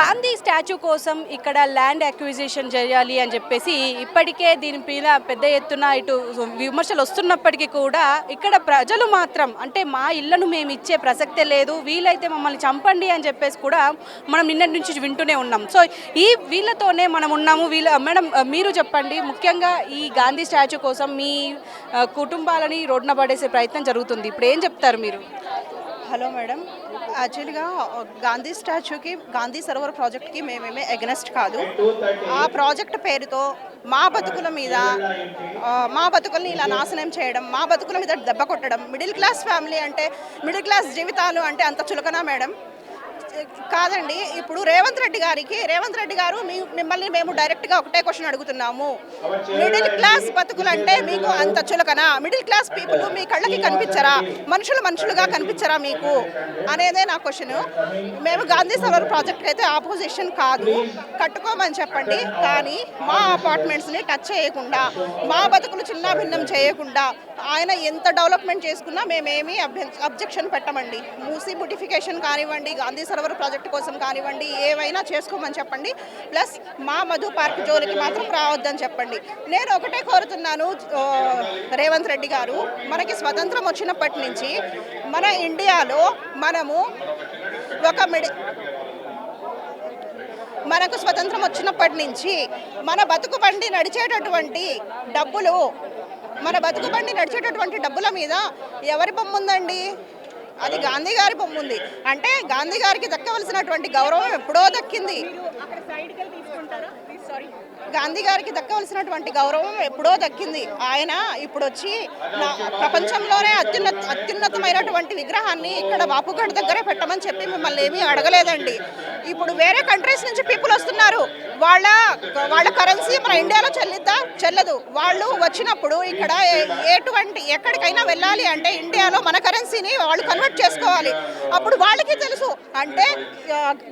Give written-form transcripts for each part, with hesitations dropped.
Gandhi statue కోసం ఇక్కడ land acquisition చేయాలి అని చెప్పేసి ఇప్పటికే దీని మీద పెద్ద ఎత్తున ఇటు విమర్శలు వస్తున్నప్పటికీ కూడా ఇక్కడ ప్రజలు మాత్రం అంటే మా ఇళ్లను మేము ఇచ్చే ప్రసక్తే లేదు, వీలైతే మమ్మల్ని చంపండి అని చెప్పేసి కూడా మనం నిన్నటి నుంచి వింటూనే ఉన్నాం. సో ఈ వీళ్ళతోనే మనం ఉన్నాము. మేడం మీరు చెప్పండి, ముఖ్యంగా ఈ గాంధీ స్టాచ్యూ కోసం మీ కుటుంబాలని రోడ్డున పడేసే ప్రయత్నం జరుగుతుంది, ఇప్పుడు ఏం చెప్తారు మీరు? హలో మేడం, యాక్చువల్గా గాంధీ స్టాచ్యూకి గాంధీ సరోవర్ ప్రాజెక్ట్కి మేమేమే ఎగనెస్ట్ కాదు. ఆ ప్రాజెక్ట్ పేరుతో మా బతుకుల మీద మా బతుకుల్ని ఇలా నాశనం చేయడం, మా బతుకుల మీద దెబ్బ కొట్టడం, మిడిల్ క్లాస్ ఫ్యామిలీ అంటే మిడిల్ క్లాస్ జీవితాలు అంటే అంత చులకనా మేడం? కాదండి. ఇప్పుడు రేవంత్ రెడ్డి గారు మిమ్మల్ని మేము డైరెక్ట్గా ఒకటే క్వశ్చన్ అడుగుతున్నాము. మిడిల్ క్లాస్ బతుకులు అంటే మీకు అంత చులకనా? మిడిల్ క్లాస్ పీపుల్ మీ కళ్ళకి కనిపించరా? మనుషులుగా కనిపించరా మీకు అనేదే నా క్వశ్చన్. మేము గాంధీ సరోవర్ ప్రాజెక్ట్కి అయితే ఆపోజిషన్ కాదు, కట్టుకోమని చెప్పండి. కానీ మా అపార్ట్మెంట్స్ని టచ్ చేయకుండా, మా బతుకులు చిన్న భిన్నం చేయకుండా ఆయన ఎంత డెవలప్మెంట్ చేసుకున్నా మేమేమీ అబ్జెక్షన్ పెట్టమండి. మూసీ బ్యూటిఫికేషన్ కానివ్వండి, గాంధీ సరోవర్ ప్రాజెక్ట్ కోసం కానివ్వండి, ఏవైనా చేసుకోమని చెప్పండి. ప్లస్ మా మధు పార్క్ జోలికి మాత్రం రావద్దని చెప్పండి. నేను ఒకటే కోరుతున్నాను, రేవంత్ రెడ్డి గారు, మనకి స్వతంత్రం వచ్చినప్పటి నుంచి మన ఇండియాలో మనకు స్వతంత్రం వచ్చినప్పటి నుంచి మన బతుకు బండి నడిచేటటువంటి డబ్బుల మీద ఎవరి బొమ్మ ఉందండి? అది గాంధీ గారి బొమ్మ ఉంది. అంటే గాంధీ గారికి దక్కవలసినటువంటి గౌరవం ఎప్పుడో దక్కింది. ఆయన ఇప్పుడు వచ్చి ప్రపంచంలోనే అత్యున్నతమైనటువంటి విగ్రహాన్ని ఇక్కడ బాపుగఢ్ దగ్గర పెట్టమని చెప్పి మిమ్మల్ని ఏమీ అడగలేదండి. ఇప్పుడు వేరే కంట్రీస్ నుంచి పీపుల్ వస్తున్నారు, వాళ్ళ కరెన్సీ మన ఇండియాలో చెల్లదు. వాళ్ళు వచ్చినప్పుడు ఇక్కడ ఎక్కడికైనా వెళ్ళాలి అంటే ఇండియాలో మన కరెన్సీని వాళ్ళు కన్వర్ట్ చేసుకోవాలి. అప్పుడు వాళ్ళకి తెలుసు అంటే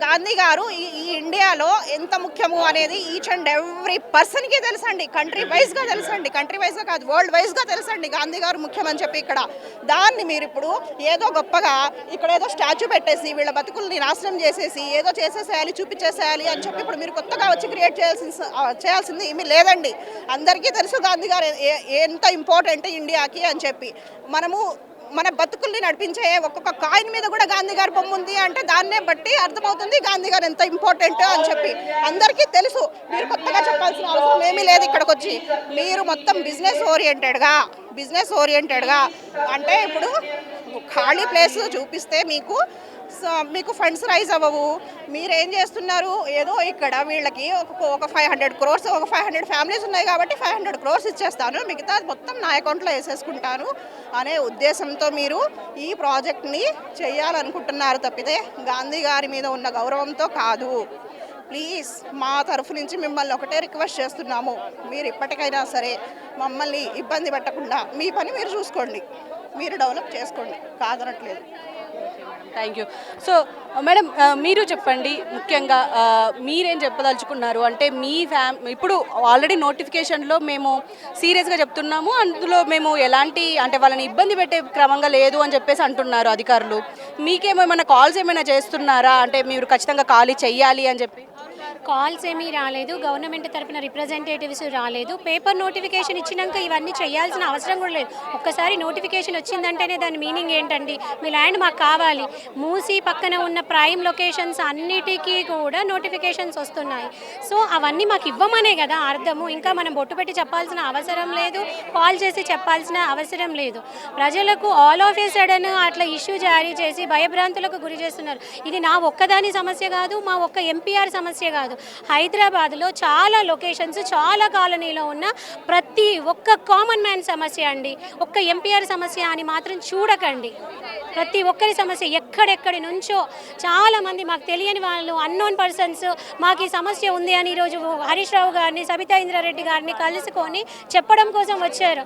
గాంధీ గారు ఈ ఇండియాలో ఎంత ముఖ్యము అనేది ఈచ్ అండ్ ఎవ్రీ పర్సన్కి తెలుసండి. కంట్రీ వైజ్గా కాదు, వరల్డ్ వైజ్గా తెలుసండి గాంధీ గారు ముఖ్యమని చెప్పి. ఇక్కడ దాన్ని మీరు ఇప్పుడు ఏదో గొప్పగా ఇక్కడ ఏదో స్టాచ్యూ పెట్టేసి వీళ్ళ బతుకుల్ని నాశనం చేసేసి ఏదో చేసేసేయాలి, చూపించేసేయాలి అని చెప్పి ఇప్పుడు మీరు కొత్తగా వచ్చి క్రియేట్ చేయాల్సింది ఏమీ లేదండి. అందరికీ తెలుసు గాంధీ గారు ఎంత ఇంపార్టెంట్ ఇండియాకి అని చెప్పి. మన బతుకుల్ని నడిపించే ఒక్కొక్క కాయిన్ మీద కూడా గాంధీ గారి బొమ్మ ఉంది అంటే దాన్నే బట్టి అర్థమవుతుంది గాంధీ గారు ఎంత ఇంపార్టెంట్ అని చెప్పి. అందరికీ తెలుసు, మీరు కొత్తగా చెప్పాల్సిన అవసరం ఏమీ లేదు. ఇక్కడికి వచ్చి మీరు మొత్తం బిజినెస్ ఓరియంటెడ్గా అంటే ఇప్పుడు ఖాళీ ప్లేస్ చూపిస్తే మీకు ఫండ్స్ రైజ్ అవ్వవు. మీరేం చేస్తున్నారు? ఏదో ఇక్కడ వీళ్ళకి ఒక 500 crores, ఒక 500 ఫ్యామిలీస్ ఉన్నాయి కాబట్టి 500 crores ఇచ్చేస్తాను, మిగతా మొత్తం నా అకౌంట్లో వేసేసుకుంటాను అనే ఉద్దేశంతో మీరు ఈ ప్రాజెక్ట్ని చేయాలనుకుంటున్నారు తప్పితే గాంధీ గారి మీద ఉన్న గౌరవంతో కాదు. ప్లీజ్ మా తరఫు నుంచి మిమ్మల్ని ఒకటే రిక్వెస్ట్ చేస్తున్నాము, మీరు ఇప్పటికైనా సరే మమ్మల్ని ఇబ్బంది పెట్టకుండా మీ పని మీరు చూసుకోండి, మీరు డెవలప్ చేసుకోండి, కాదనట్లేదు. Thank you. సో మేడం మీరు చెప్పండి, ముఖ్యంగా మీరేం చెప్పదలుచుకున్నారు అంటే ఇప్పుడు ఆల్రెడీ నోటిఫికేషన్లో మేము సీరియస్గా చెప్తున్నాము, అందులో మేము ఎలాంటి అంటే వాళ్ళని ఇబ్బంది పెట్టే క్రమంగా లేదు అని చెప్పేసి అంటున్నారు అధికారులు. మీకేమైనా కాల్స్ ఏమైనా చేస్తున్నారా అంటే మీరు ఖచ్చితంగా ఖాళీ చెయ్యాలి అని చెప్పి? కాల్స్ ఏమీ రాలేదు, గవర్నమెంట్ తరఫున రిప్రజెంటేటివ్స్ రాలేదు. పేపర్ నోటిఫికేషన్ ఇచ్చినాక ఇవన్నీ చేయాల్సిన అవసరం కూడా లేదు. ఒక్కసారి నోటిఫికేషన్ వచ్చిందంటేనే దాని మీనింగ్ ఏంటండి? మీ ల్యాండ్ మాకు కావాలి. మూసీ పక్కన ఉన్న ప్రైమ్ లొకేషన్స్ అన్నిటికీ కూడా నోటిఫికేషన్స్ వస్తున్నాయి. సో అవన్నీ మాకు ఇవ్వమనే కదా అర్థము. ఇంకా మనం బొట్టు పెట్టి చెప్పాల్సిన అవసరం లేదు, కాల్ చేసి చెప్పాల్సిన అవసరం లేదు. ప్రజలకు ఆల్ ఆఫ్ ఏ సడన్ అట్లా ఇష్యూ జారీ చేసి భయభ్రాంతులకు గురి చేస్తున్నారు. ఇది నా ఒక్కదాని సమస్య కాదు, మా ఒక్క ఎంపీఆర్ సమస్య కాదు. హైదరాబాద్లో చాలా లొకేషన్స్, చాలా కాలనీలో ఉన్న ప్రతి ఒక్క కామన్ మ్యాన్ సమస్య అండి. ఒక్క ఎంపీఆర్ సమస్య అని మాత్రం చూడకండి. ప్రతి ఒక్కరి సమస్య ఎక్కడెక్కడి నుంచో చాలామంది మాకు తెలియని వాళ్ళు, అన్నోన్ పర్సన్స్ మాకు ఈ సమస్య ఉంది అని ఈరోజు హరీష్ రావు గారిని, సబితా ఇంద్రారెడ్డి గారిని కలుసుకొని చెప్పడం కోసం వచ్చారు.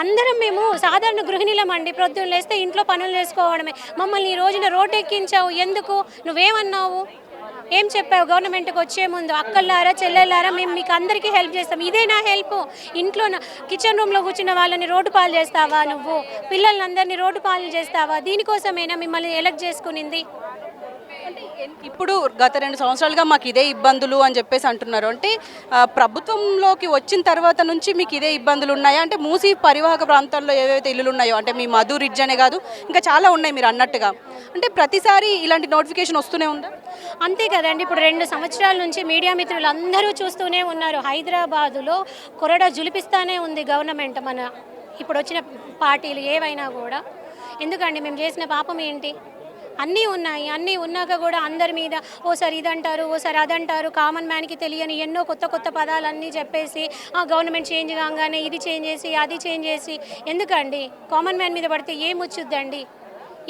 అందరం మేము సాధారణ గృహిణులమండి. ప్రొద్దున లేస్తే ఇంట్లో పనులు చేసుకోవడమే. మమ్మల్ని ఈ రోజున రోడ్డు ఎక్కించావు, ఎందుకు? నువ్వేమన్నావు? ఏం చెప్పావు గవర్నమెంట్కి వచ్చే ముందు? అక్కలారా చెల్లెలారా మేము మీకు అందరికీ హెల్ప్ చేస్తాం. ఇదే నా హెల్ప్. ఇంట్లో కిచెన్ రూమ్లో కూర్చున్న వాళ్ళని రోడ్డు పాలు చేస్తావా? నువ్వు పిల్లల్ని అందరినీ రోడ్డు పాలు చేస్తావా? దీనికోసమేనా మిమ్మల్ని ఎలక్ట్ చేసుకునింది? ఇప్పుడు గత 2 సంవత్సరాలుగా మాకు ఇదే ఇబ్బందులు అని చెప్పేసి అంటున్నారు. అంటే ప్రభుత్వంలోకి వచ్చిన తర్వాత నుంచి మీకు ఇదే ఇబ్బందులు ఉన్నాయా? అంటే మూసీ పరివాహక ప్రాంతాల్లో ఏవైతే ఇల్లులు ఉన్నాయో, అంటే మీ మధు రిడ్జ్ అనే కాదు ఇంకా చాలా ఉన్నాయి మీరు అన్నట్టుగా, అంటే ప్రతిసారి ఇలాంటి నోటిఫికేషన్ వస్తూనే ఉందా? అంతే కదండి. ఇప్పుడు 2 సంవత్సరాల నుంచి మీడియా మిత్రులు అందరూ చూస్తూనే ఉన్నారు. హైదరాబాదులో కొరడా జులిపిస్తానే ఉంది గవర్నమెంట్. మన ఇప్పుడు వచ్చిన పార్టీలు ఏవైనా కూడా. ఎందుకండి మేము చేసిన పాపం ఏంటి? అన్నీ ఉన్నాయి. అన్నీ ఉన్నాక కూడా అందరి మీద ఓసారి ఇదంటారు, ఓసారి అదంటారు. కామన్ మ్యాన్కి తెలియని ఎన్నో కొత్త కొత్త పదాలన్నీ చెప్పేసి గవర్నమెంట్ చేంజ్ కాగానే ఇది చేంజ్ చేసి అది చేంజ్ చేసి ఎందుకండి? కామన్ మ్యాన్ మీద పడితే ఏమొచ్చుద్దండి?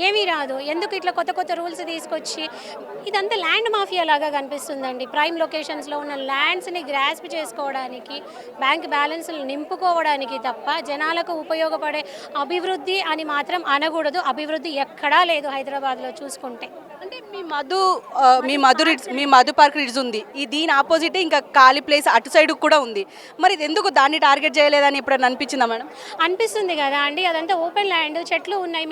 ఏమీ రాదు. ఎందుకు ఇట్లా కొత్త కొత్త రూల్స్ తీసుకొచ్చి ఇదంతా ల్యాండ్ మాఫియా లాగా కనిపిస్తుందండి. ప్రైమ్ లొకేషన్స్లో ఉన్న ల్యాండ్స్ని గ్రాస్ప్ చేసుకోవడానికి, బ్యాంక్ బ్యాలెన్స్లు నింపుకోవడానికి తప్ప జనాలకు ఉపయోగపడే అభివృద్ధి అని మాత్రం అనకూడదు. అభివృద్ధి ఎక్కడా లేదు హైదరాబాద్లో చూసుకుంటే. అంటే మీ మధు పార్క్ రిడ్జ్ ఉంది, దీని ఆపోజిట్ ఇంకా ఖాళీ ప్లేస్ అటు సైడ్ కూడా ఉంది. మరి ఇది ఎందుకు దాన్ని టార్గెట్ చేయలేదని ఎప్పుడైనా అనిపించిందా మేడం? అనిపిస్తుంది కదా అండి. అదంతా ఓపెన్ ల్యాండ్, చెట్లు ఉన్నాయి.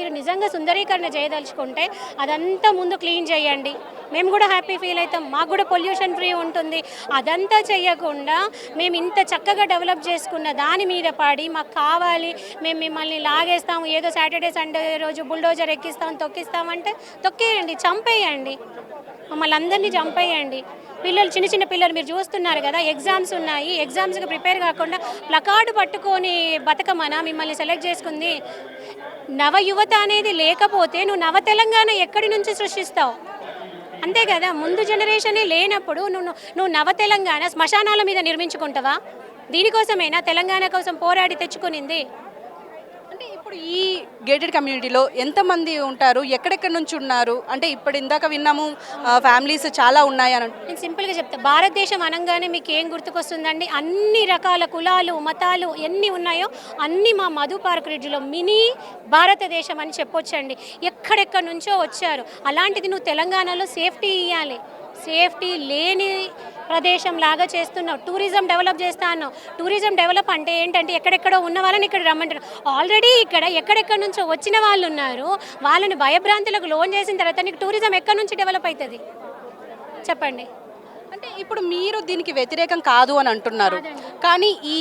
మీరు నిజంగా సుందరీకరణ చేయదలుచుకుంటే అదంతా ముందు క్లీన్ చేయండి. మేము కూడా హ్యాపీ ఫీల్ అవుతాం. మాకు కూడా పొల్యూషన్ ఫ్రీ ఉంటుంది. అదంతా చేయకుండా మేము ఇంత చక్కగా డెవలప్ చేసుకున్న దాని మీద పడి మాకు కావాలి, మేము మిమ్మల్ని లాగేస్తాము, ఏదో సాటర్డే సండే రోజు బుల్డోజర్ ఎక్కిస్తాం తొక్కిస్తామంటే తొక్కేయండి, చంపేయండి, మమ్మల్ని అందరినీ చంపేయండి. పిల్లలు, చిన్న చిన్న పిల్లలు మీరు చూస్తున్నారు కదా, ఎగ్జామ్స్ ఉన్నాయి. ఎగ్జామ్స్కి ప్రిపేర్ కాకుండా ప్లకార్డు పట్టుకొని బతకమనా మిమ్మల్ని సెలెక్ట్ చేసుకుంది? నవ యువత అనేది లేకపోతే నువ్వు నవ తెలంగాణ ఎక్కడి నుంచి సృష్టిస్తావు? అంతే కదా. ముందు జనరేషనే లేనప్పుడు నువ్వు నవ తెలంగాణ శ్మశానాల మీద నిర్మించుకుంటావా? దీనికోసమేనా తెలంగాణ కోసం పోరాడి తెచ్చుకునింది? అంటే ఇప్పుడు ఈ గేటెడ్ కమ్యూనిటీలో ఎంతమంది ఉంటారు, ఎక్కడెక్కడి నుంచి ఉన్నారు? అంటే ఇప్పుడు ఇందాక విన్నాము ఫ్యామిలీస్ చాలా ఉన్నాయి అని. నేను సింపుల్గా చెప్తా, భారతదేశం అనగానే మీకు ఏం గుర్తుకొస్తుందండి? అన్ని రకాల కులాలు, మతాలు ఎన్ని ఉన్నాయో అన్నీ మా మధు పార్క్ రిడ్జ్లో మినీ భారతదేశం అని చెప్పొచ్చండి. ఎక్కడెక్కడి నుంచో వచ్చారు. అలాంటిది నువ్వు తెలంగాణలో సేఫ్టీ ఇవ్వాలి. సేఫ్టీ లేని ప్రదేశం లాగా చేస్తున్నావు. టూరిజం డెవలప్ చేస్తా అన్నావు. టూరిజం డెవలప్ అంటే ఏంటంటే ఎక్కడెక్కడో ఉన్న వాళ్ళని ఇక్కడ రమ్మంటారు. ఆల్రెడీ ఇక్కడ ఎక్కడెక్కడి నుంచో వచ్చిన వాళ్ళు ఉన్నారు. వాళ్ళని భయభ్రాంతులకు లోన్ చేసిన తర్వాత నీకు టూరిజం ఎక్కడి నుంచి డెవలప్ అవుతుంది చెప్పండి? అంటే ఇప్పుడు మీరు దీనికి వ్యతిరేకం కాదు అని అంటున్నారు, కానీ ఈ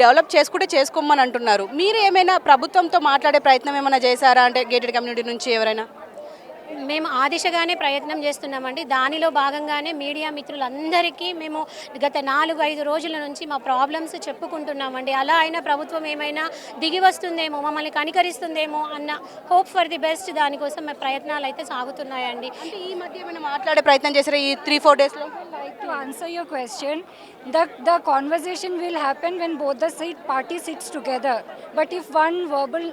డెవలప్ చేసుకుంటే చేసుకోమని అంటున్నారు. మీరు ఏమైనా ప్రభుత్వంతో మాట్లాడే ప్రయత్నం ఏమైనా చేశారా? అంటే గేటెడ్ కమ్యూనిటీ నుంచి ఎవరైనా? మేము ఆ దిశగానే ప్రయత్నం చేస్తున్నామండి. దానిలో భాగంగానే మీడియా మిత్రులందరికీ మేము గత 4-5 రోజుల నుంచి మా ప్రాబ్లమ్స్ చెప్పుకుంటున్నామండి. అలా అయినా ప్రభుత్వం ఏమైనా దిగి వస్తుందేమో, మమ్మల్ని కనికరిస్తుందేమో అన్న హోప్ ఫర్ ది బెస్ట్. దానికోసం మా ప్రయత్నాలు అయితే సాగుతున్నాయండి. అంటే ఈ మధ్య ఏమైనా మాట్లాడే ప్రయత్నం చేశారా ఈ 3-4 డేస్లో? To answer your question, the conversation will happen when both the party sits together. But if one verbal,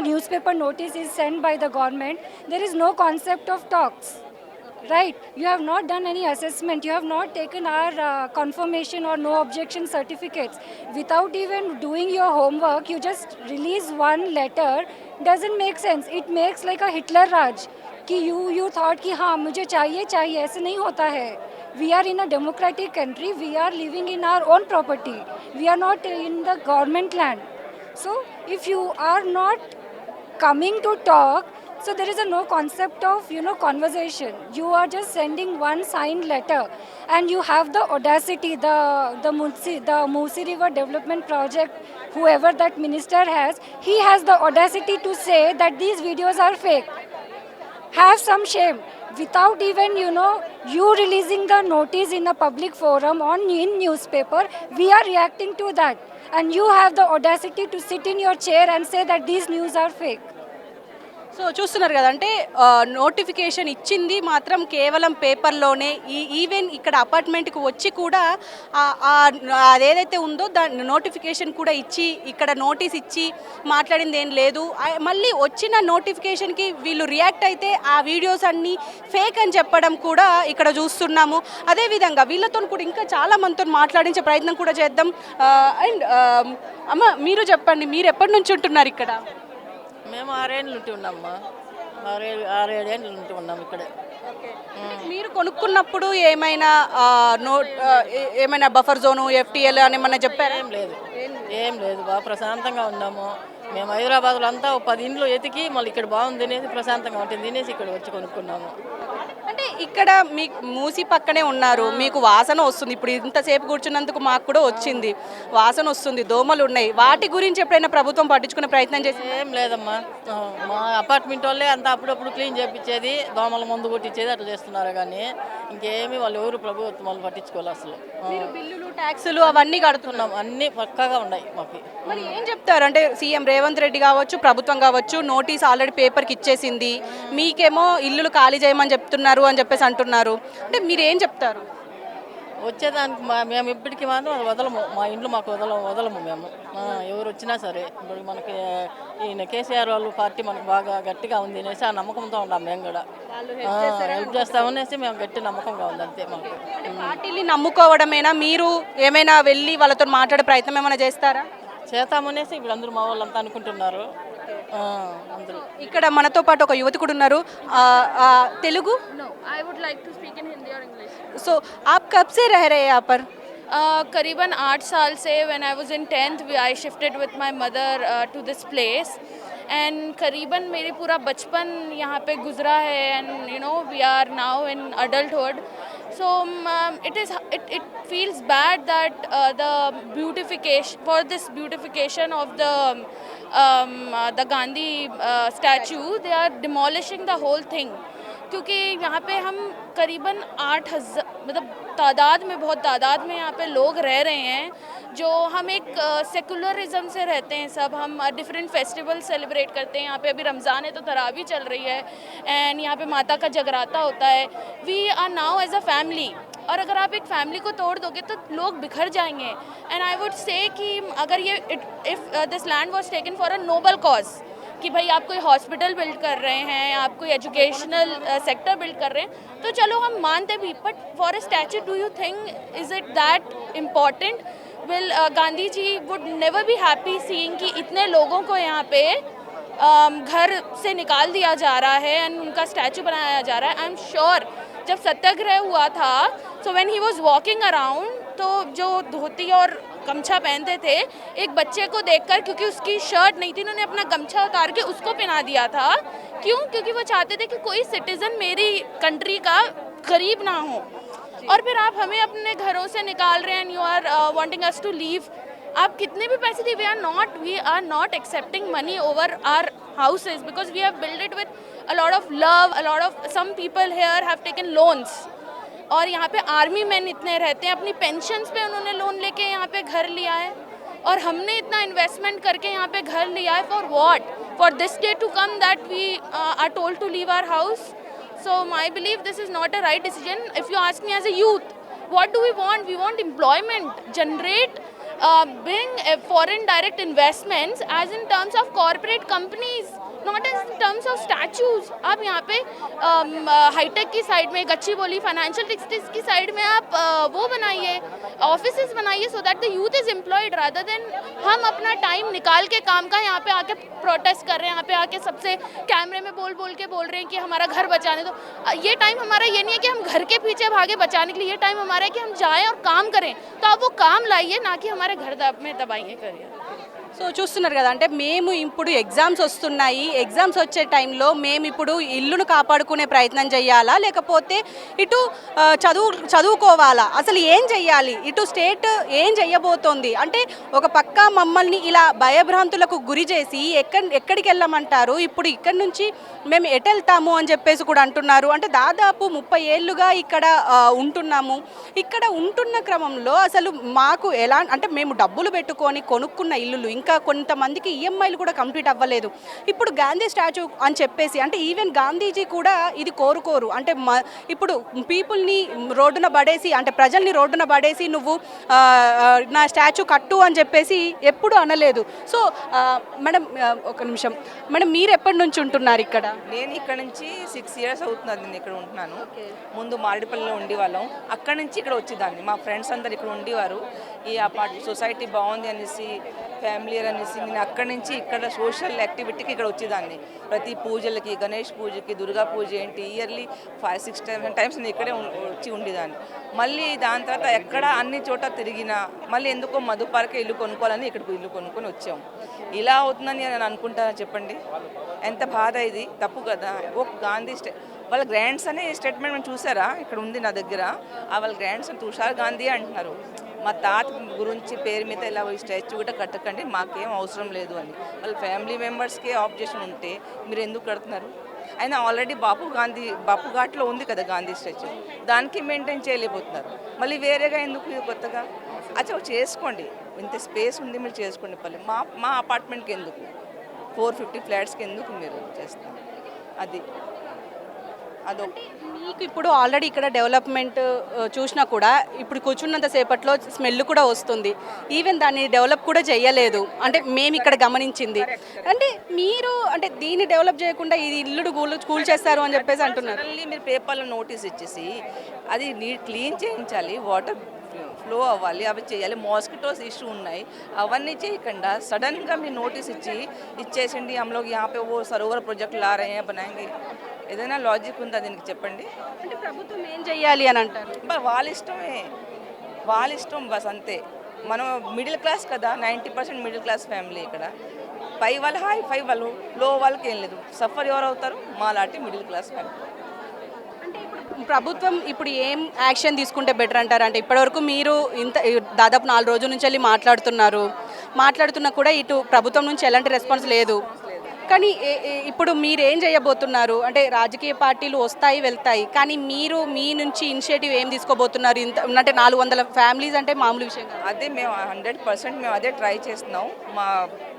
newspaper notice is sent by the government, there is no concept of talks. Right? You have not done any assessment. You have not taken our confirmation or no objection certificates. Without even doing your homework, you just release one letter. Doesn't make sense. It makes like a Hitler Raj. कि you thought कि हाँ मुझे चाहिए ऐसे नहीं होता है. We are in a democratic country. We are living in our own property. We are not in the government land. So if you are not coming to talk, so there is no concept of conversation. You are just sending one signed letter, and you have the audacity, the Musi River Development Project, whoever that minister has, he has the audacity to say that these videos are fake. Have some shame. Without even you releasing the notice in a public forum in newspaper, we are reacting to that, and you have the audacity to sit in your chair and say that these news are fake. So చూస్తున్నారు కదా, అంటే notification ఇచ్చింది మాత్రం కేవలం పేపర్లోనే. Even ఇక్కడ అపార్ట్మెంట్కి వచ్చి కూడా అదేదైతే ఉందో దాని నోటిఫికేషన్ కూడా ఇచ్చి ఇక్కడ నోటీస్ ఇచ్చి మాట్లాడింది ఏం లేదు. మళ్ళీ వచ్చిన నోటిఫికేషన్కి వీళ్ళు రియాక్ట్ అయితే ఆ వీడియోస్ అన్నీ ఫేక్ అని చెప్పడం కూడా ఇక్కడ చూస్తున్నాము. అదేవిధంగా వీళ్ళతో కూడా ఇంకా చాలా మందితో మాట్లాడించే ప్రయత్నం కూడా చేద్దాం. అండ్ అమ్మ, మీరు చెప్పండి, మీరు ఎప్పటి నుంచి ఉంటున్నారు ఇక్కడ? మేము 6 ఏళ్ళు ఉంటూ ఉన్నామ్మా. 6-7 ఏళ్ళు ఉంటూ ఉన్నాం ఇక్కడే. మీరు కొనుక్కున్నప్పుడు ఏమైనా ఏమైనా బఫర్ జోను, FTL అని ఏమన్నా చెప్పారా? ఏం లేదు బాగా ప్రశాంతంగా ఉన్నాము. మేము హైదరాబాద్లో అంతా 10 ఇండ్లు ఎతికి మళ్ళీ ఇక్కడ బాగుంది తినేసి ప్రశాంతంగా ఉంటుంది తినేసి ఇక్కడ వచ్చి కొనుక్కున్నాము. అంటే ఇక్కడ మీకు మూసి పక్కనే ఉన్నారు, మీకు వాసన వస్తుంది. ఇప్పుడు ఇంతసేపు కూర్చున్నందుకు మాకు కూడా వచ్చింది వాసన వస్తుంది, దోమలు ఉన్నాయి. వాటి గురించి ఎప్పుడైనా ప్రభుత్వం పట్టించుకునే ప్రయత్నం చేసి? ఏం లేదమ్మా, మా అపార్ట్మెంట్ వాళ్ళే అంతా అప్పుడప్పుడు క్లీన్ చేయించేది, దోమల మందు కొట్టించేది అట్లా చేస్తున్నారు. కానీ ఇంకేమి వాళ్ళు ఎవరు ప్రభుత్వం వాళ్ళు పట్టించుకోవాలి అసలు. బిల్లులు ట్యాక్సులు అవన్నీ కడుతున్నాం, అన్నీ పక్కాగా ఉన్నాయి మాకు. మరి ఏం చెప్తారు? అంటే సీఎం రేవంత్ రెడ్డి కావచ్చు, ప్రభుత్వం కావచ్చు, నోటీస్ ఆల్రెడీ పేపర్కి ఇచ్చేసింది, మీకేమో ఇల్లులు ఖాళీ చేయమని చెప్తున్నారు అని చెప్పేసి అంటున్నారు. అంటే మీరు ఏం చెప్తారు? వచ్చేదానికి మేము ఇప్పటికీ మాత్రం అది వదలము, మా ఇంట్లో మాకు వదలము మేము. ఎవరు వచ్చినా సరే ఇప్పుడు మనకి ఈయన కేసీఆర్ వాళ్ళు పార్టీ మనకు బాగా గట్టిగా ఉంది అనేసి ఆ నమ్మకంతో ఉన్నాం. మేము కూడా హెల్ప్ చేస్తామనేసి మేము గట్టి నమ్మకంగా ఉంది అంతే మాకు. పార్టీని నమ్ముకోవడమేనా? మీరు ఏమైనా వెళ్ళి వాళ్ళతో మాట్లాడే ప్రయత్నం ఏమైనా చేస్తారా? చేస్తామనేసి ఇప్పుడు అందరూ మా వాళ్ళంతా అనుకుంటున్నారు. అందరూ ఇక్కడ మనతో పాటు ఒక యువకుడు ఉన్నారు. Telugu? No, I would like to speak in Hindi or English. So आप कब से रह रहे हैं यहाँ पर? करीबन 8 साल से when I was in 10th I shifted with my mother to this place and करीबन मेरी पूरा बचपन यहाँ पे गुजरा है and you know we are now in adulthood. So it feels bad that the beautification for this beautification of the Gandhi statue they are demolishing the whole thing. क्योंकि यहाँ पे हम करीबन 8,000 मतलब तादाद में बहुत तादाद में यहाँ पे लोग रह रहे हैं जो हम एक सेकुलरिज्म से रहते हैं सब हम डिफरेंट फेस्टिवल सेलिब्रेट करते हैं। यहाँ पे अभी रमज़ान है तो तरावी चल रही है एंड यहाँ पे माता का जगराता होता है। We are now as a family और अगर आप एक फैमिली को तोड़ दोगे तो लोग बिखर जाएंगे एंड आई वुड से कि अगर ये if this land was taken for a noble cause कि भाई आप कोई हॉस्पिटल बिल्ड कर रहे हैं, आप कोई एजुकेशनल सेक्टर बिल्ड कर रहे हैं तो चलो हम मानते भी, but for a statue do you think is it that important? Will Gandhi ji would never be happy seeing कि इतने लोगों को यहाँ पे घर से निकाल दिया जा रहा है एंड उनका स्टैचू बनाया जा रहा है। आई एम श्योर जब सत्याग्रह हुआ था so when he was walking around तो जो धोती और गमछा पहनते थे एक बच्चे को देखकर, क्योंकि उसकी शर्ट नहीं थी, उन्होंने अपना गमछा उतार के उसको पहना दिया था। क्यों? क्योंकि वो चाहते थे कि कोई सिटीजन मेरी कंट्री का गरीब ना हो। और फिर आप हमें अपने घरों से निकाल रहे हैं and you are wanting us to leave. आप कितने भी पैसे दिए, we are not accepting money over our houses because we have build it with a lot of love, a lot of some people here have taken loans. और यहाँ पे army man इतने रहते हैं, अपनी पेंशन्स पे उन्होंने लोन लेके यहाँ पे घर लिया है और हमने इतना इन्वेस्टमेंट करके यहाँ पे घर लिया है for what? For this day to come that we are told to leave our house. So I believe this is not a right decision. If you ask me as a youth what do we want? We want employment, generate, bring foreign direct investments as in terms of corporate companies, not as in terms of statues. आप यहाँ पे hi tech की side में, Gachibowli financial district की side में आप वो बनाइए, ऑफिसेज बनाइए so that the youth is employed rather than हम अपना टाइम निकाल के काम का यहाँ पे आके प्रोटेस्ट कर रहे हैं, यहाँ पे आके सबसे कैमरे में बोल रहे हैं कि हमारा घर बचाने दो। ये टाइम हमारा ये नहीं है कि हम घर के पीछे भागे बचाने के लिए, ये टाइम हमारा है कि हम जाएँ और काम करें। तो आप वो काम लाइए, ना कि हमारे घर में दबाइए करिए। సో చూస్తున్నారు కదా, అంటే మేము ఇప్పుడు ఎగ్జామ్స్ వస్తున్నాయి, ఎగ్జామ్స్ వచ్చే టైంలో మేము ఇప్పుడు ఇల్లును కాపాడుకునే ప్రయత్నం చేయాలా, లేకపోతే ఇటు చదువుకోవాలా? అసలు ఏం చెయ్యాలి? ఇటు స్టేట్ ఏం చెయ్యబోతోంది? అంటే ఒక పక్క మమ్మల్ని ఇలా భయభ్రాంతులకు గురి చేసి ఎక్కడికి వెళ్ళమంటారు, ఇప్పుడు ఇక్కడి నుంచి మేము ఎటు వెళ్తాము అని చెప్పేసి కూడా అంటున్నారు. అంటే దాదాపు 30 ఏళ్ళుగా ఇక్కడ ఉంటున్నాము. ఇక్కడ ఉంటున్న క్రమంలో అసలు మాకు ఎలా అంటే మేము డబ్బులు పెట్టుకొని కొనుక్కున్న ఇల్లులు ఇంకా కొంతమందికి ఈఎంఐలు కూడా కంప్లీట్ అవ్వలేదు. ఇప్పుడు గాంధీ స్టాచ్యూ అని చెప్పేసి, అంటే ఈవెన్ గాంధీజీ కూడా ఇది కోరుకోరు. అంటే ఇప్పుడు పీపుల్ని రోడ్డున పడేసి, అంటే ప్రజల్ని రోడ్డున పడేసి నువ్వు నా స్టాచ్యూ కట్టు అని చెప్పేసి ఎప్పుడు అనలేదు. సో మేడం ఒక నిమిషం, మేడం మీరు ఎప్పటి నుంచి ఉంటున్నారు ఇక్కడ? నేను ఇక్కడ నుంచి 6 years అవుతుంది. నేను ఇక్కడ ఉంటున్నాను. ముందు మారేడుపల్లిలో ఉండేవాళ్ళం, అక్కడ నుంచి ఇక్కడ వచ్చేదాన్ని. మా ఫ్రెండ్స్ అందరు ఇక్కడ ఉండేవారు. ఈ సొసైటీ బాగుంది అనేసి ఫ్యామిలీయర్ అనేసి నేను అక్కడి నుంచి ఇక్కడ సోషల్ యాక్టివిటీకి ఇక్కడ వచ్చేదాన్ని. ప్రతి పూజలకి, గణేష్ పూజకి, దుర్గా పూజ ఏంటి ఇయర్లీ 5-6 టైమ్స్ నేను ఇక్కడే వచ్చి ఉండేదాన్ని. మళ్ళీ దాని తర్వాత ఎక్కడ అన్ని చోట తిరిగినా మళ్ళీ ఎందుకో మధుపార్కే ఇల్లు కొనుక్కోవాలని ఇక్కడికి ఇల్లు కొనుక్కొని వచ్చాము. ఇలా అవుతుందని నేను అనుకుంటాను చెప్పండి. ఎంత బాధ ఇది, తప్పు కదా. ఒక గాంధీ వాళ్ళ గ్రాండ్స్ అనే స్టేట్మెంట్ మేము చూసారా, ఇక్కడ ఉంది నా దగ్గర. వాళ్ళ గ్రాండ్స్ తుషార్ గాంధీ అంటున్నారు. మా తాత గురించి పేరు మీద ఇలా స్టాచ్యూ కూడా కట్టకండి, మాకేం అవసరం లేదు అని. వాళ్ళ ఫ్యామిలీ మెంబర్స్కే ఆబ్జెక్షన్ ఉంటే మీరు ఎందుకు కడుతున్నారు? అయినా ఆల్రెడీ బాపు ఘాట్లో ఉంది కదా గాంధీ స్టాచ్యూ, దానికి మెయింటైన్ చేయలేకపోతున్నారు. మళ్ళీ వేరేగా ఎందుకు కొత్తగా? అచ్చా చేసుకోండి, ఇంత స్పేస్ ఉంది మీరు చేసుకోండి. పల్లె మా అపార్ట్మెంట్కి ఎందుకు, 450 ఫ్లాట్స్కి ఎందుకు మీరు చేస్తారు? అదొక మీకు ఇప్పుడు ఆల్రెడీ ఇక్కడ డెవలప్మెంట్ చూసినా కూడా ఇప్పుడు కూర్చున్నంత సేపట్లో స్మెల్ కూడా వస్తుంది. ఈవెన్ దాన్ని డెవలప్ కూడా చేయలేదు అంటే మేము ఇక్కడ గమనించింది. అంటే మీరు అంటే దీన్ని డెవలప్ చేయకుండా ఇది ఇల్లు కూల్ చేస్తారు అని చెప్పేసి అంటున్నారు. మళ్ళీ మీరు పేపర్లో నోటీస్ ఇచ్చేసి అది క్లీన్ చేయించాలి, వాటర్ ఫ్లో అవ్వాలి, అవి చేయాలి. మాస్కిటోస్ ఇష్యూ ఉన్నాయి, అవన్నీ చేయకుండా సడన్గా మీరు నోటీస్ ఇచ్చేసిండి हम लोग यहाँ पे वो सरोवर प्रोजेक्ट ला रहे हैं बनाएंगे. ఏదైనా లాజిక్ ఉందా దీనికి చెప్పండి? అంటే ప్రభుత్వం ఏం చేయాలి అని అంటారు. వాళ్ళ ఇష్టమే, వాళ్ళ ఇష్టం బస్ అంతే. మనం మిడిల్ క్లాస్ కదా, 90% మిడిల్ క్లాస్ ఫ్యామిలీ ఇక్కడ. పై వాళ్ళు హై వాళ్ళు, లో వాళ్ళకి ఏం లేదు. సఫర్ ఎవరు అవుతారు? మాలాంటి మిడిల్ క్లాస్ ఫ్యామిలీ. అంటే ఇప్పుడు ప్రభుత్వం ఇప్పుడు ఏం యాక్షన్ తీసుకుంటే బెటర్ అంటారు? అంటే ఇప్పటివరకు మీరు దాదాపు 4 రోజుల నుంచి వెళ్ళి మాట్లాడుతున్నా కూడా ఇటు ప్రభుత్వం నుంచి ఎలాంటి రెస్పాన్స్ లేదు. కానీ ఇప్పుడు మీరు ఏం చేయబోతున్నారు? అంటే రాజకీయ పార్టీలు వస్తాయి వెళ్తాయి, కానీ మీరు మీ నుంచి ఇనిషియేటివ్ ఏం తీసుకోబోతున్నారు? అంటే 400 ఫ్యామిలీస్ అంటే మామూలు విషయం కాదు. అదే మేము 100% మేము అదే ట్రై చేస్తున్నాం. మా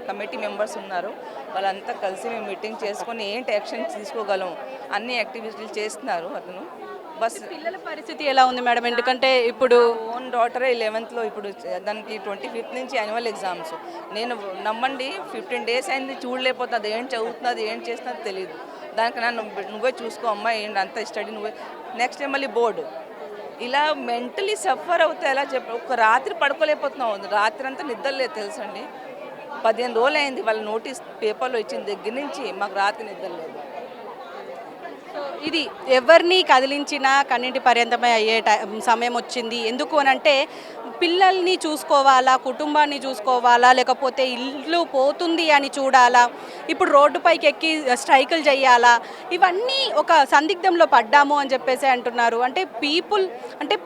కమిటీ మెంబర్స్ ఉన్నారు, వాళ్ళంతా కలిసి మేము మీటింగ్ చేసుకొని ఏంటి యాక్షన్ తీసుకోగలం అన్ని యాక్టివిటీలు చేస్తున్నారు. అతను బస్ పిల్లల పరిస్థితి ఎలా ఉంది మేడం? ఎందుకంటే ఇప్పుడు ఓన్ డాటరే 11th ఇప్పుడు దానికి 25th నుంచి యాన్యువల్ ఎగ్జామ్స్. నేను నమ్మండి 15 days అయింది చూడలేకపోతుంది, ఏం చదువుతున్నది ఏం చేస్తున్నది తెలియదు. దానికి నువ్వే చూసుకో అమ్మా, ఏంటి అంత స్టడీ నువ్వే. నెక్స్ట్ టైం మళ్ళీ బోర్డు. ఇలా మెంటలీ సఫర్ అవుతాయి. ఎలా ఒక రాత్రి పడుకోలేకపోతున్నావు, రాత్రి అంతా నిద్రలేదు తెలుసండి. 15 రోజులు అయింది వాళ్ళ నోటీస్ పేపర్లో ఇచ్చిన దగ్గర నుంచి మాకు రాత్రి నిద్రలేదు. ఇది ఎవరిని కదిలించినా కన్నింటి పర్యంతమై అయ్యే సమయం వచ్చింది. ఎందుకు అనంటే పిల్లల్ని చూసుకోవాలా, కుటుంబాన్ని చూసుకోవాలా, లేకపోతే ఇల్లు పోతుంది అని చూడాలా, ఇప్పుడు రోడ్డుపైకి ఎక్కి స్ట్రైకులు చేయాలా, ఇవన్నీ ఒక సందిగ్ధంలో పడ్డాము అని చెప్పేసి అంటున్నారు. అంటే అంటే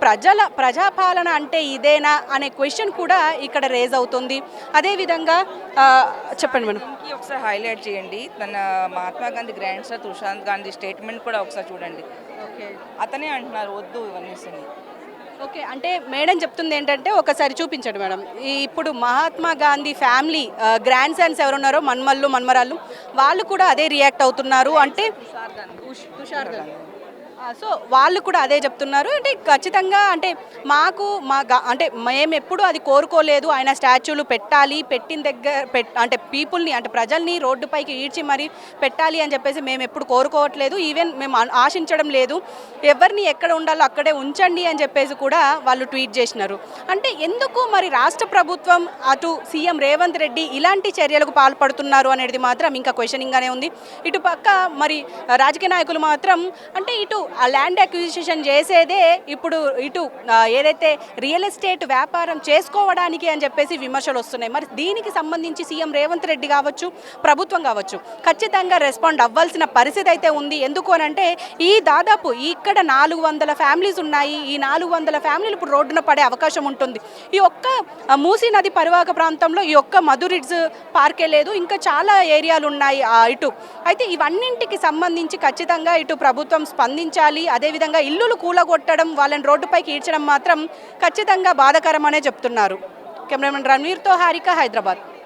ప్రజాపాలన అంటే ఇదేనా అనే క్వశ్చన్ కూడా ఇక్కడ రేజ్ అవుతుంది. అదేవిధంగా చెప్పండి మేడం. ఒకసారి హైలైట్ చేయండి తన Mahatma Gandhi grand sir Tushar Gandhi statement కూడా ఒకసారి చూడండి. ఓకే, అతనే అంటున్నారు వద్దు ఇవన్నీ. ఓకే, అంటే మేడం చెప్తుంది ఏంటంటే ఒకసారి చూపించండి మేడం. ఇప్పుడు Mahatma Gandhi family grand Sons ఎవరున్నారో మన్మరాళ్ళు వాళ్ళు కూడా అదే రియాక్ట్ అవుతున్నారు. అంటే తుషార్ గాంధీ సో వాళ్ళు కూడా అదే చెప్తున్నారు. అంటే ఖచ్చితంగా అంటే అంటే మేము ఎప్పుడు అది కోరుకోలేదు, ఆయన స్టాచ్యూలు పెట్టాలి, పెట్టిన దగ్గర అంటే పీపుల్ని అంటే ప్రజల్ని రోడ్డుపైకి ఈడ్చి మరి పెట్టాలి అని చెప్పేసి మేము ఎప్పుడు కోరుకోవట్లేదు, ఈవెన్ మేము ఆశించడం లేదు. ఎవరిని ఎక్కడ ఉండాలో అక్కడే ఉంచండి అని చెప్పేసి కూడా వాళ్ళు ట్వీట్ చేసినారు. అంటే ఎందుకు మరి రాష్ట్ర ప్రభుత్వం అటు సీఎం రేవంత్ రెడ్డి ఇలాంటి చర్యలకు పాల్పడుతున్నారు అనేది మాత్రం ఇంకా క్వశ్చనింగ్గానే ఉంది. ఇటు పక్క మరి రాజకీయ నాయకులు మాత్రం అంటే ఇటు ఆ ల్యాండ్ అక్విజిషన్ చేసేదే ఇప్పుడు ఇటు ఏదైతే రియల్ ఎస్టేట్ వ్యాపారం చేసుకోవడానికి అని చెప్పేసి విమర్శలు వస్తున్నాయి. మరి దీనికి సంబంధించి సీఎం రేవంత్ రెడ్డి కావచ్చు, ప్రభుత్వం కావచ్చు ఖచ్చితంగా రెస్పాండ్ అవ్వాల్సిన పరిస్థితి అయితే ఉంది. ఎందుకు అనంటే దాదాపు ఇక్కడ 400 ఫ్యామిలీస్ ఉన్నాయి. ఈ 400 ఫ్యామిలీలు ఇప్పుడు రోడ్డున పడే అవకాశం ఉంటుంది. ఈ ఒక్క మూసీ నది పరివాహక ప్రాంతంలో ఈ ఒక్క మధురిడ్స్ పార్కే లేదు, ఇంకా చాలా ఏరియాలు ఉన్నాయి ఇటు. అయితే ఇవన్నింటికి సంబంధించి ఖచ్చితంగా ఇటు ప్రభుత్వం స్పందించాలి. అదేవిధంగా ఇల్లులు కూలగొట్టడం, వాళ్ళని రోడ్డుపైకి ఈడ్చడం మాత్రం ఖచ్చితంగా బాధాకరమనే చెప్తున్నారు. కెమెరామెన్ రణవీర్తో హారిక, హైదరాబాద్.